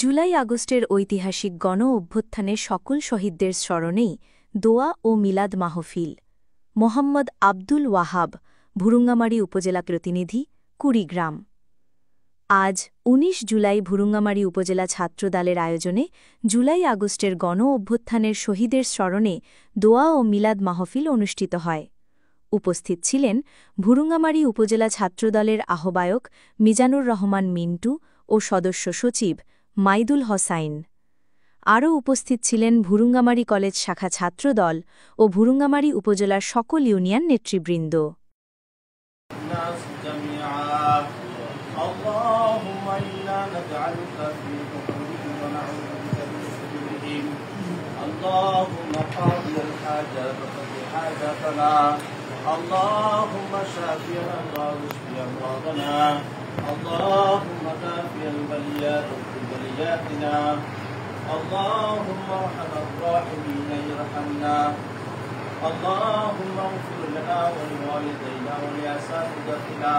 জুলাই আগস্টের ঐতিহাসিক গণ অভ্যুত্থানে সকল শহীদদের স্মরণেই দোয়া ও মিলাদ মাহফিল। মোহাম্মদ আব্দুল ওয়াহাব, ভুরুঙ্গামারী উপজেলা প্রতিনিধি, কুড়িগ্রাম। আজ ১৯ জুলাই ভুরুঙ্গামারী উপজেলা ছাত্রদলের আয়োজনে জুলাই আগস্টের গণ অভ্যুত্থানের শহীদের স্মরণে দোয়া ও মিলাদ মাহফিল অনুষ্ঠিত হয়। উপস্থিত ছিলেন ভুরুঙ্গামারী উপজেলা ছাত্রদলের আহ্বায়ক মিজানুর রহমান মিন্টু ও সদস্য সচিব মাইদুল হোসাইন। আরও উপস্থিত ছিলেন ভুরুঙ্গামারী কলেজ শাখা ছাত্রদল ও ভুরুঙ্গামারী উপজেলার সকল ইউনিয়ন নেতৃবৃন্দ। اللهم شافينا واشفي امراضنا اللهم كافي البليات بلياتنا اللهم ارحم الراحمين ارحمنا اللهم اغفر لنا ولوالدينا ولاساتذتنا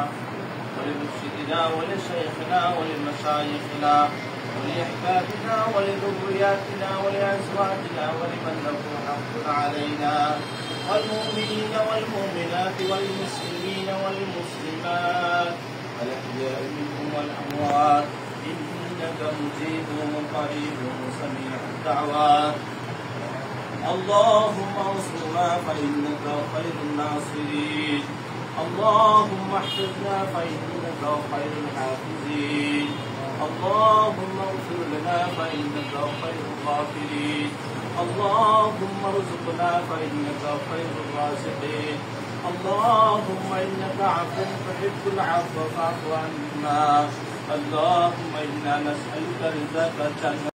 ولمرشدنا ولشيخنا ولمشايخنا ولأحبابنا ولذرياتنا ولأزواجنا ولمن له حق علينا والمؤمنين والمؤمنات والمسلمين والمسلمات الأحياء منهم والأموات إنك مجيب قريب سميع الدعوات اللهم انصرنا فإنك خير الناصرين اللهم احفظنا فإنك خير الحافظين اللهم اغفر لنا فإنك خير الغافرين اللهم ارزقنا فإنك خير الرازقين اللهم إنك عفو تحب العفو فاعف عنا اللهم إنا نسألك رضاك الجنة